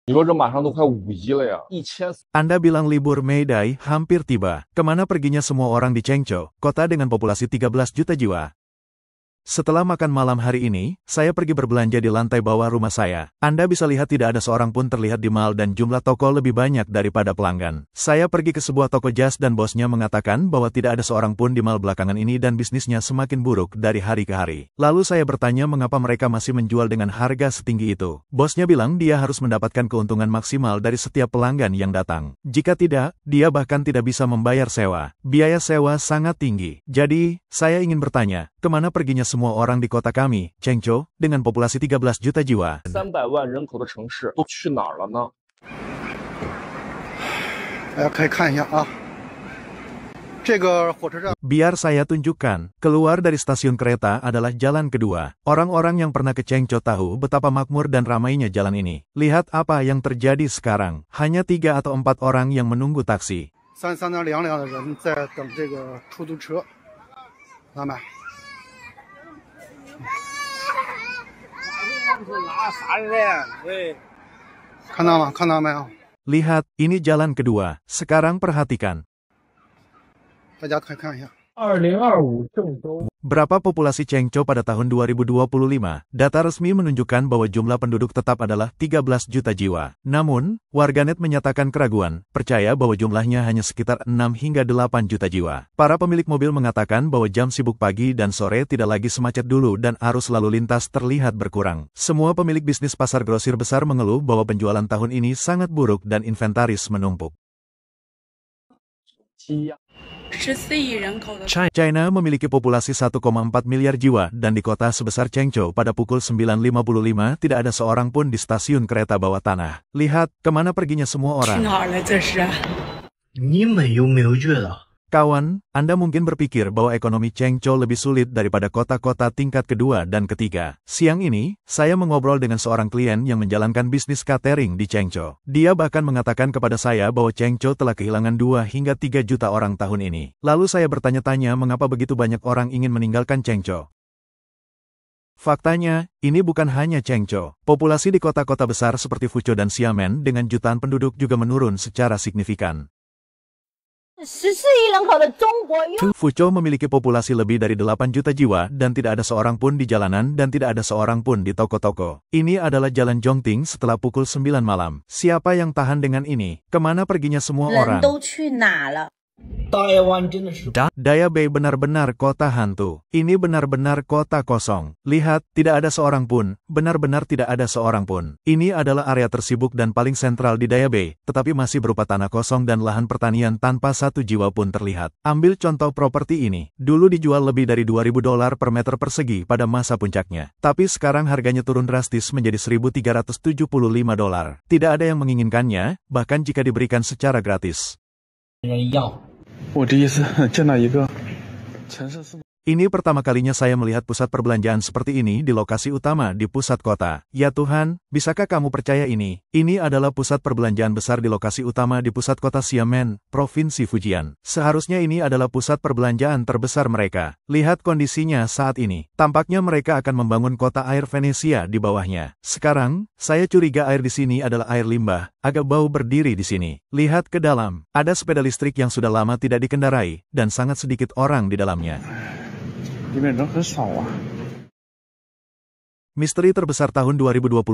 你说这马上都快5亿了呀，1400。Anda bilang libur May Day hampir tiba. Kemana perginya semua orang di Chengzhou, kota dengan populasi 13 juta jiwa? Setelah makan malam hari ini, saya pergi berbelanja di lantai bawah rumah saya. Anda bisa lihat tidak ada seorang pun terlihat di mall dan jumlah toko lebih banyak daripada pelanggan. Saya pergi ke sebuah toko jas dan bosnya mengatakan bahwa tidak ada seorang pun di mall belakangan ini dan bisnisnya semakin buruk dari hari ke hari. Lalu saya bertanya mengapa mereka masih menjual dengan harga setinggi itu. Bosnya bilang dia harus mendapatkan keuntungan maksimal dari setiap pelanggan yang datang. Jika tidak, dia bahkan tidak bisa membayar sewa. Biaya sewa sangat tinggi. Jadi, saya ingin bertanya, kemana perginya semua orang di kota kami, Chengzhou, dengan populasi 13 juta jiwa? 300万人口的城市都去哪儿了呢？大家可以看一下啊，这个火车站。 Biar saya tunjukkan, keluar dari stasiun kereta adalah jalan kedua. Orang-orang yang pernah ke Chengzhou tahu betapa makmur dan ramainya jalan ini. Lihat apa yang terjadi sekarang. Hanya 3 atau 4 orang yang menunggu taksi. 3.2辆的人在等这个出租车，老板。 看到吗？看到没有？ Lihat, ini jalan kedua. Sekarang perhatikan. 大家可以看一下。 2025郑州。 Berapa populasi Chengzhou pada tahun 2025? Data resmi menunjukkan bahwa jumlah penduduk tetap adalah 13 juta jiwa. Namun, warganet menyatakan keraguan, percaya bahwa jumlahnya hanya sekitar 6 hingga 8 juta jiwa. Para pemilik mobil mengatakan bahwa jam sibuk pagi dan sore tidak lagi semacet dulu dan arus lalu lintas terlihat berkurang. Semua pemilik bisnis pasar grosir besar mengeluh bahwa penjualan tahun ini sangat buruk dan inventaris menumpuk. China memiliki populasi 1,4 miliar jiwa dan di kota sebesar Chengzhou pada pukul 9.55 tidak ada seorang pun di stasiun kereta bawah tanah. Lihat, kemana perginya semua orang. Kawan, Anda mungkin berpikir bahwa ekonomi Chengzhou lebih sulit daripada kota-kota tingkat kedua dan ketiga. Siang ini, saya mengobrol dengan seorang klien yang menjalankan bisnis catering di Chengzhou. Dia bahkan mengatakan kepada saya bahwa Chengzhou telah kehilangan 2 hingga 3 juta orang tahun ini. Lalu saya bertanya-tanya mengapa begitu banyak orang ingin meninggalkan Chengzhou. Faktanya, ini bukan hanya Chengzhou. Populasi di kota-kota besar seperti Fuzhou dan Xiamen dengan jutaan penduduk juga menurun secara signifikan. Fuzhou memiliki populasi lebih dari 8 juta jiwa dan tidak ada seorang pun di jalanan dan tidak ada seorang pun di toko-toko. Ini adalah jalan Zhongting setelah pukul 9 malam. Siapa yang tahan dengan ini? Kemana perginya semua orang? Daya Bay benar-benar kota hantu. Ini benar-benar kota kosong. Lihat, tidak ada seorang pun. Benar-benar tidak ada seorang pun. Ini adalah area tersibuk dan paling sentral di Daya Bay, tetapi masih berupa tanah kosong dan lahan pertanian tanpa satu jiwa pun terlihat. Ambil contoh properti ini. Dulu dijual lebih dari $2.000 per meter persegi pada masa puncaknya. Tapi sekarang harganya turun drastis menjadi $1.375. Tidak ada yang menginginkannya, bahkan jika diberikan secara gratis. Ini pertama kalinya saya melihat pusat perbelanjaan seperti ini di lokasi utama di pusat kota. Ya Tuhan, bisakah kamu percaya ini? Ini adalah pusat perbelanjaan besar di lokasi utama di pusat kota Xiamen, Provinsi Fujian. Seharusnya ini adalah pusat perbelanjaan terbesar mereka. Lihat kondisinya saat ini. Tampaknya mereka akan membangun kota air Venesia di bawahnya. Sekarang, saya curiga air di sini adalah air limbah, agak bau berdiri di sini. Lihat ke dalam. Ada sepeda listrik yang sudah lama tidak dikendarai, dan sangat sedikit orang di dalamnya. Misteri terbesar tahun 2025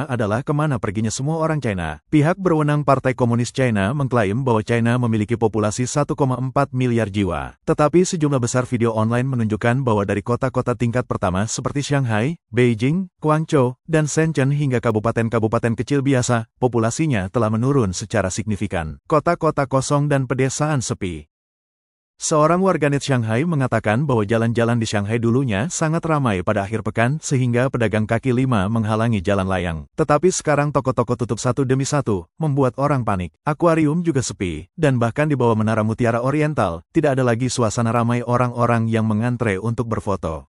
adalah kemana perginya semua orang China. Pihak berwenang Partai Komunis China mengklaim bahwa China memiliki populasi 1,4 miliar jiwa. Tetapi sejumlah besar video online menunjukkan bahwa dari kota-kota tingkat pertama seperti Shanghai, Beijing, Guangzhou, dan Shenzhen hingga kabupaten-kabupaten kecil biasa, populasinya telah menurun secara signifikan. Kota-kota kosong dan pedesaan sepi. Seorang warganet Shanghai mengatakan bahwa jalan-jalan di Shanghai dulunya sangat ramai pada akhir pekan sehingga pedagang kaki lima menghalangi jalan layang. Tetapi sekarang toko-toko tutup satu demi satu, membuat orang panik. Akuarium juga sepi, dan bahkan di bawah Menara Mutiara Oriental, tidak ada lagi suasana ramai orang-orang yang mengantre untuk berfoto.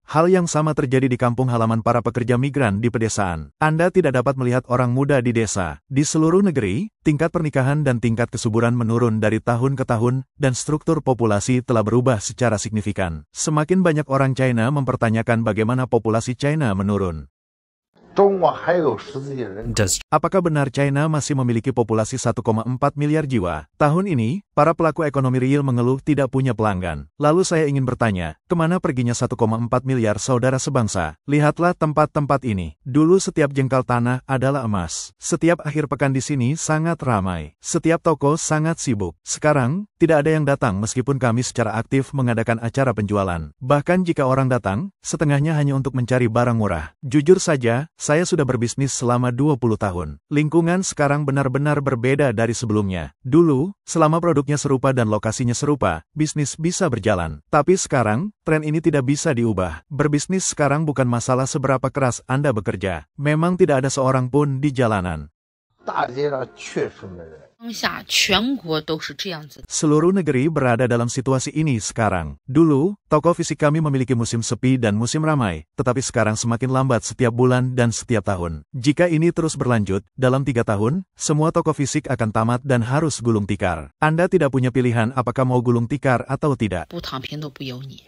Hal yang sama terjadi di kampung halaman para pekerja migran di pedesaan. Anda tidak dapat melihat orang muda di desa. Di seluruh negeri, tingkat pernikahan dan tingkat kesuburan menurun dari tahun ke tahun, dan struktur populasi telah berubah secara signifikan. Semakin banyak orang China mempertanyakan bagaimana populasi China menurun. 中国还有10亿人。 Apakah benar China masih memiliki populasi 1,4 miliar jiwa? Tahun ini, para pelaku ekonomi real mengeluh tidak punya pelanggan. Lalu saya ingin bertanya, kemana perginya 1,4 miliar saudara sebangsa? Lihatlah tempat-tempat ini. Dulu setiap jengkal tanah adalah emas. Setiap akhir pekan di sini sangat ramai. Setiap toko sangat sibuk. Sekarang, tidak ada yang datang meskipun kami secara aktif mengadakan acara penjualan. Bahkan jika orang datang, setengahnya hanya untuk mencari barang murah. Jujur saja, saya sudah berbisnis selama 20 tahun. Lingkungan sekarang benar-benar berbeda dari sebelumnya. Dulu, selama produknya serupa dan lokasinya serupa, bisnis bisa berjalan. Tapi sekarang, tren ini tidak bisa diubah. Berbisnis sekarang bukan masalah seberapa keras Anda bekerja. Memang tidak ada seorang pun di jalanan. 大街上确实没人。 当下全国都是这样子。 Seluruh negeri berada dalam situasi ini sekarang. Dulu, toko fisik kami memiliki musim sepi dan musim ramai, tetapi sekarang semakin lambat setiap bulan dan setiap tahun. Jika ini terus berlanjut, dalam 3 tahun, semua toko fisik akan tamat dan harus gulung tikar. Anda tidak punya pilihan apakah mau gulung tikar atau tidak. 不躺平都不由你。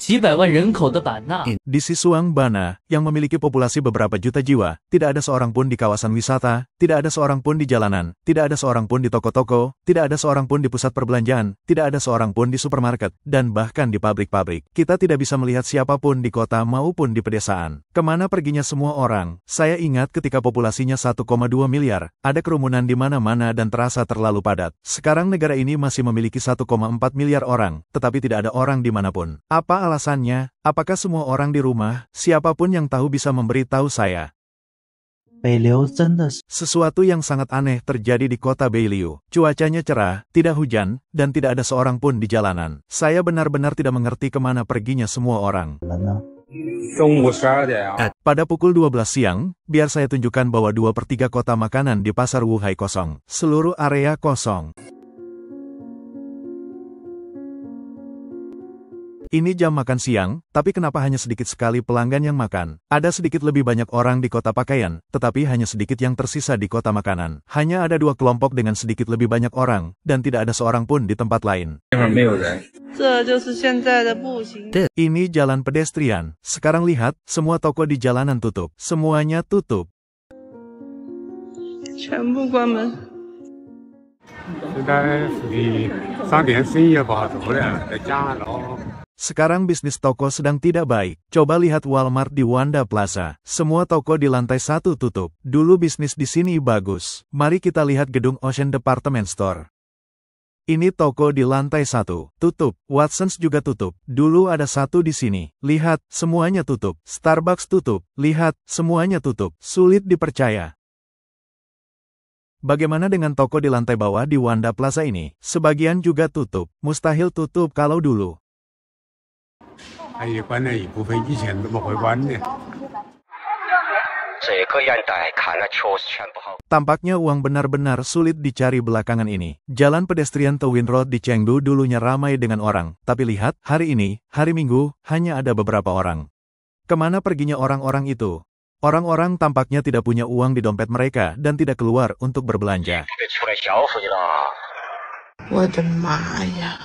几百万人口的版纳， Di Sisuang, Bana, yang memiliki populasi beberapa juta jiwa, tidak ada seorang pun di kawasan wisata, tidak ada seorang pun di jalanan, tidak ada seorang pun di toko-toko, tidak ada seorang pun di pusat perbelanjaan, tidak ada seorang pun di supermarket, dan bahkan di pabrik-pabrik. Kita tidak bisa melihat siapapun di kota maupun di pedesaan. Kemana perginya semua orang? Saya ingat ketika populasinya 1,2 miliar, ada kerumunan di mana-mana dan terasa terlalu padat. Sekarang negara ini masih memiliki 1,4 miliar orang, tetapi tidak ada orang dimanapun. Apa alasannya? Apakah semua orang di rumah? Siapapun yang tahu bisa memberitahu saya. 北流真的是 Sesuatu yang sangat aneh terjadi di kota Beiliu. Cuacanya cerah, tidak hujan, dan tidak ada seorang pun di jalanan. Saya benar-benar tidak mengerti kemana perginya semua orang. 人呢？ 中午12点啊。 Pada pukul 12 siang, biar saya tunjukkan bahwa 2/3 kota makanan di pasar Wuhai kosong. Seluruh area kosong. Ini jam makan siang, tapi kenapa hanya sedikit sekali pelanggan yang makan? Ada sedikit lebih banyak orang di kota pakaian, tetapi hanya sedikit yang tersisa di kota makanan. Hanya ada 2 kelompok dengan sedikit lebih banyak orang, dan tidak ada seorang pun di tempat lain. 那会儿没有人。 这就是现在的步行。 Ini jalan pedestrian. Sekarang lihat, semua toko di jalanan tutup. Semuanya tutup. 全部关门。 现在你商店生意也不好做了，在家咯。 Sekarang bisnis toko sedang tidak baik. Coba lihat Walmart di Wanda Plaza. Semua toko di lantai 1 tutup. Dulu bisnis di sini bagus. Mari kita lihat gedung Ocean Department Store. Ini toko di lantai 1. Tutup. Watsons juga tutup. Dulu ada satu di sini. Lihat, semuanya tutup. Starbucks tutup. Lihat, semuanya tutup. Sulit dipercaya. Bagaimana dengan toko di lantai bawah di Wanda Plaza ini? Sebagian juga tutup. Mustahil tutup kalau dulu. 还有关了一部分以前怎么会关的？ 这个年代看了确实全不好。 Tampaknya uang benar-benar sulit dicari belakangan ini. Jalan pedestrian Towin Road di Chengdu dulunya ramai dengan orang, tapi lihat, hari ini, hari Minggu, hanya ada beberapa orang. Kemana perginya orang-orang itu? Orang-orang tampaknya tidak punya uang di dompet mereka dan tidak keluar untuk berbelanja. 出来消费了。 我的妈呀！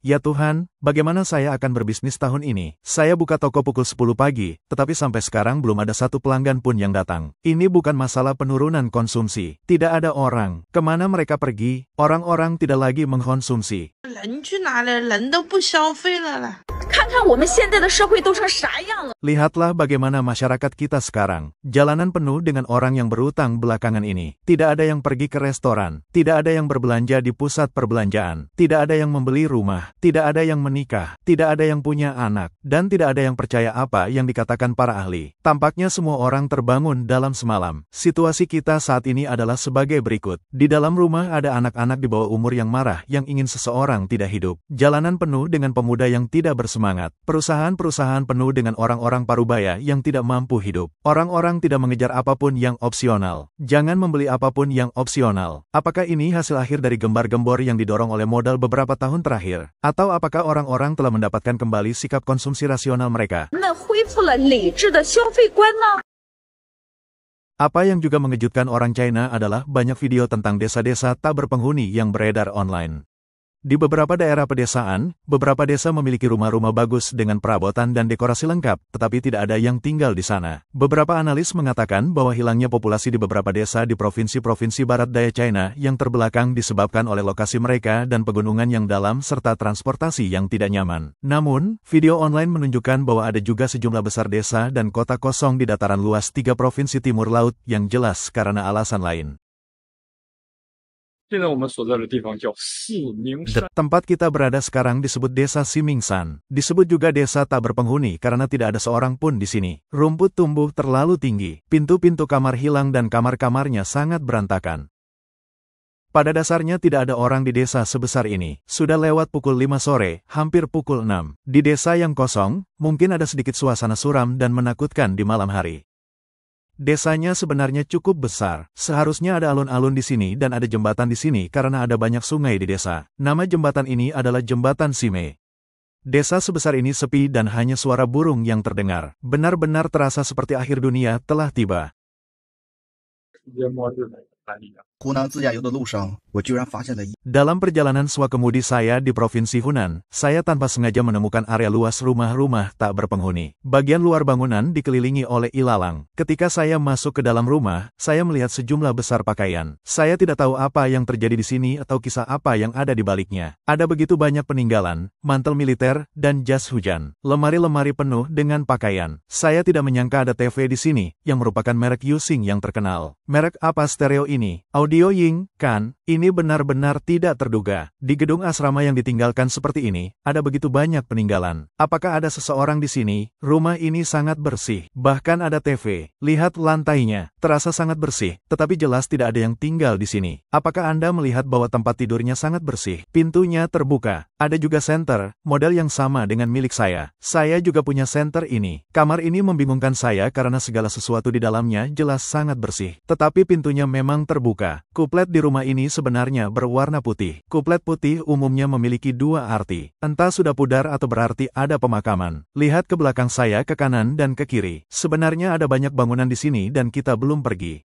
Ya Tuhan, bagaimana saya akan berbisnis tahun ini? Saya buka toko pukul 10 pagi, tetapi sampai sekarang belum ada satu pelanggan pun yang datang. Ini bukan masalah penurunan konsumsi. Tidak ada orang. Kemana mereka pergi? Orang-orang tidak lagi mengkonsumsi. 人去哪里？人都不消费了啦。 看看我们现在的社会都成啥样了。 Lihatlah bagaimana masyarakat kita sekarang. Jalanan penuh dengan orang yang berutang belakangan ini. Tidak ada yang pergi ke restoran. Tidak ada yang berbelanja di pusat perbelanjaan. Tidak ada yang membeli rumah. Tidak ada yang menikah. Tidak ada yang punya anak. Dan tidak ada yang percaya apa yang dikatakan para ahli. Tampaknya semua orang terbangun dalam semalam. Situasi kita saat ini adalah sebagai berikut. Di dalam rumah ada anak-anak di bawah umur yang marah yang ingin seseorang tidak hidup. Jalanan penuh dengan pemuda yang tidak bersemangat. Perusahaan-perusahaan penuh dengan orang-orang parubaya yang tidak mampu hidup. Orang-orang tidak mengejar apapun yang opsional. Jangan membeli apapun yang opsional. Apakah ini hasil akhir dari gembar-gembor yang didorong oleh modal beberapa tahun terakhir? Atau apakah orang-orang telah mendapatkan kembali sikap konsumsi rasional mereka? 那恢复了理智的消费观呢？ Apa yang juga mengejutkan orang China adalah banyak video tentang desa-desa tak berpenghuni yang beredar online. Di beberapa daerah pedesaan, beberapa desa memiliki rumah-rumah bagus dengan perabotan dan dekorasi lengkap, tetapi tidak ada yang tinggal di sana. Beberapa analis mengatakan bahwa hilangnya populasi di beberapa desa di provinsi-provinsi barat daya China yang terbelakang disebabkan oleh lokasi mereka dan pegunungan yang dalam serta transportasi yang tidak nyaman. Namun, video online menunjukkan bahwa ada juga sejumlah besar desa dan kota kosong di dataran luas 3 provinsi timur laut yang jelas karena alasan lain. Tempat kita berada sekarang disebut Desa Simingsan. Disebut juga desa tak berpenghuni karena tidak ada seorang pun di sini. Rumput tumbuh terlalu tinggi. Pintu-pintu kamar hilang dan kamar-kamarnya sangat berantakan. Pada dasarnya tidak ada orang di desa sebesar ini. Sudah lewat pukul 5 sore, hampir pukul 6. Di desa yang kosong, mungkin ada sedikit suasana suram dan menakutkan di malam hari. Desanya sebenarnya cukup besar. Seharusnya ada alun-alun di sini dan ada jembatan di sini karena ada banyak sungai di desa. Nama jembatan ini adalah Jembatan Sime. Desa sebesar ini sepi dan hanya suara burung yang terdengar. Benar-benar terasa seperti akhir dunia telah tiba. Dalam perjalanan swakemudi saya di Provinsi Hunan, saya tanpa sengaja menemukan area luas rumah-rumah tak berpenghuni. Bagian luar bangunan dikelilingi oleh ilalang. Ketika saya masuk ke dalam rumah, saya melihat sejumlah besar pakaian. Saya tidak tahu apa yang terjadi di sini atau kisah apa yang ada di baliknya. Ada begitu banyak peninggalan, mantel militer, dan jas hujan. Lemari-lemari penuh dengan pakaian. Saya tidak menyangka ada TV di sini, yang merupakan merek Using yang terkenal. Merek apa stereo ini? Audio Ying, kan? Ini benar-benar tidak terduga. Di gedung asrama yang ditinggalkan seperti ini, ada begitu banyak peninggalan. Apakah ada seseorang di sini? Rumah ini sangat bersih. Bahkan ada TV. Lihat lantainya. Terasa sangat bersih, tetapi jelas tidak ada yang tinggal di sini. Apakah Anda melihat bahwa tempat tidurnya sangat bersih? Pintunya terbuka. Ada juga senter, model yang sama dengan milik saya. Saya juga punya senter ini. Kamar ini membingungkan saya karena segala sesuatu di dalamnya jelas sangat bersih. Tetapi pintunya memang terbuka. Kuplet di rumah ini sebenarnya berwarna putih. Kuplet putih umumnya memiliki dua arti. Entah sudah pudar atau berarti ada pemakaman. Lihat ke belakang saya, ke kanan dan ke kiri. Sebenarnya ada banyak bangunan di sini dan kita belum pergi.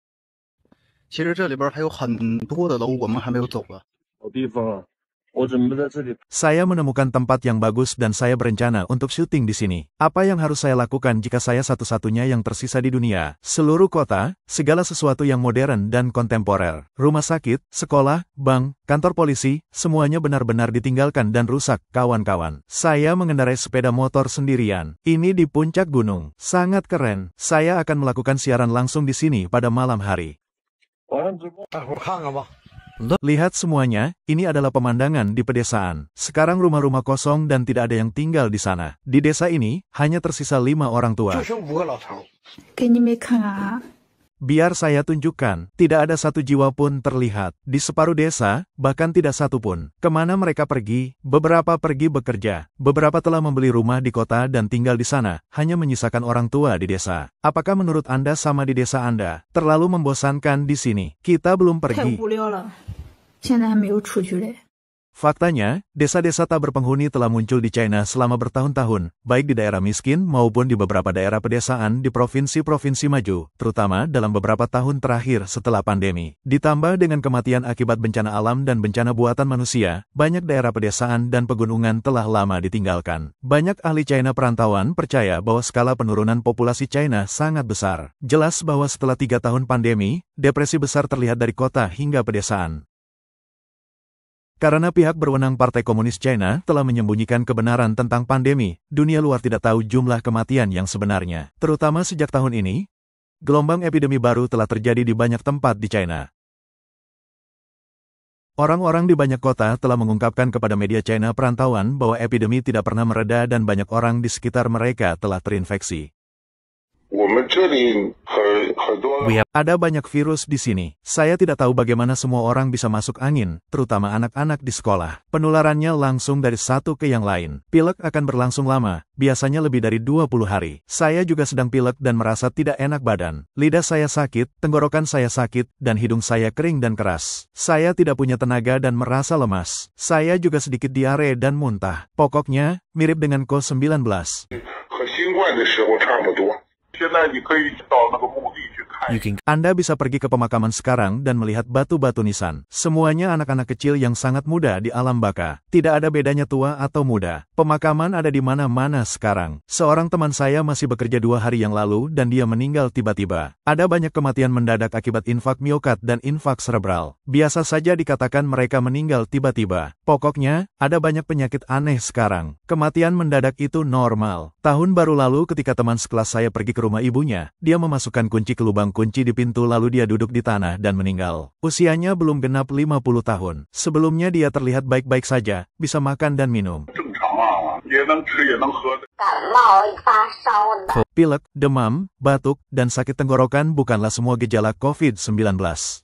Saya menemukan tempat yang bagus dan saya berencana untuk syuting di sini. Apa yang harus saya lakukan jika saya satu-satunya yang tersisa di dunia? Seluruh kota, segala sesuatu yang modern dan kontemporer. Rumah sakit, sekolah, bank, kantor polisi, semuanya benar-benar ditinggalkan dan rusak, kawan-kawan. Saya mengendarai sepeda motor sendirian. Ini di puncak gunung. Sangat keren. Saya akan melakukan siaran langsung di sini pada malam hari. Lihat semuanya, ini adalah pemandangan di pedesaan. Sekarang rumah-rumah kosong dan tidak ada yang tinggal di sana. Di desa ini, hanya tersisa 5 orang tua. Biar saya tunjukkan, tidak ada satu jiwa pun terlihat. Di separuh desa, bahkan tidak satu pun. Kemana mereka pergi? Beberapa pergi bekerja. Beberapa telah membeli rumah di kota dan tinggal di sana, hanya menyisakan orang tua di desa. Apakah menurut Anda sama di desa Anda? Terlalu membosankan di sini. Kita belum pergi. Faktanya, desa-desa tak berpenghuni telah muncul di China selama bertahun-tahun, baik di daerah miskin maupun di beberapa daerah pedesaan di provinsi-provinsi maju, terutama dalam beberapa tahun terakhir setelah pandemi. Ditambah dengan kematian akibat bencana alam dan bencana buatan manusia, banyak daerah pedesaan dan pegunungan telah lama ditinggalkan. Banyak ahli China perantauan percaya bahwa skala penurunan populasi China sangat besar. Jelas bahwa setelah 3 tahun pandemi, depresi besar terlihat dari kota hingga pedesaan. Karena pihak berwenang Partai Komunis China telah menyembunyikan kebenaran tentang pandemi, dunia luar tidak tahu jumlah kematian yang sebenarnya. Terutama sejak tahun ini, gelombang epidemi baru telah terjadi di banyak tempat di China. Orang-orang di banyak kota telah mengungkapkan kepada media China perantauan bahwa epidemi tidak pernah mereda dan banyak orang di sekitar mereka telah terinfeksi. Ada banyak virus di sini. Saya tidak tahu bagaimana semua orang bisa masuk angin, terutama anak-anak di sekolah. Penularannya langsung dari satu ke yang lain. Pilek akan berlangsung lama, biasanya lebih dari 20 hari. Saya juga sedang pilek dan merasa tidak enak badan. Lidah saya sakit, tenggorokan saya sakit, dan hidung saya kering dan keras. Saya tidak punya tenaga dan merasa lemas. Saya juga sedikit diare dan muntah. Pokoknya, mirip dengan COVID-19. Anda bisa pergi ke pemakaman sekarang dan melihat batu-batu nisan. Semuanya anak-anak kecil yang sangat muda di alam baka. Tidak ada bedanya tua atau muda. Pemakaman ada di mana-mana sekarang. Seorang teman saya masih bekerja 2 hari yang lalu dan dia meninggal tiba-tiba. Ada banyak kematian mendadak akibat infak miokard dan infak serebral. Biasa saja dikatakan mereka meninggal tiba-tiba. Pokoknya, ada banyak penyakit aneh sekarang. Kematian mendadak itu normal. Tahun baru lalu ketika teman sekelas saya pergi ke rumah ibunya, dia memasukkan kunci ke lubang kunci di pintu lalu dia duduk di tanah dan meninggal. Usianya belum genap 50 tahun. Sebelumnya dia terlihat baik-baik saja, bisa makan dan minum. Pilek, demam, batuk, dan sakit tenggorokan bukanlah semua gejala COVID-19.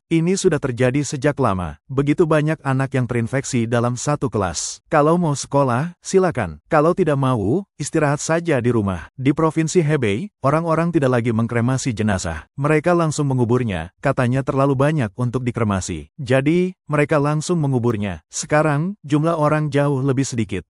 Ini sudah terjadi sejak lama. Begitu banyak anak yang terinfeksi dalam satu kelas. Kalau mau sekolah, silakan. Kalau tidak mau, istirahat saja di rumah. Di Provinsi Hebei, orang-orang tidak lagi mengkremasi jenazah. Mereka langsung menguburnya, katanya terlalu banyak untuk dikremasi. Jadi, mereka langsung menguburnya. Sekarang, jumlah orang jauh lebih sedikit.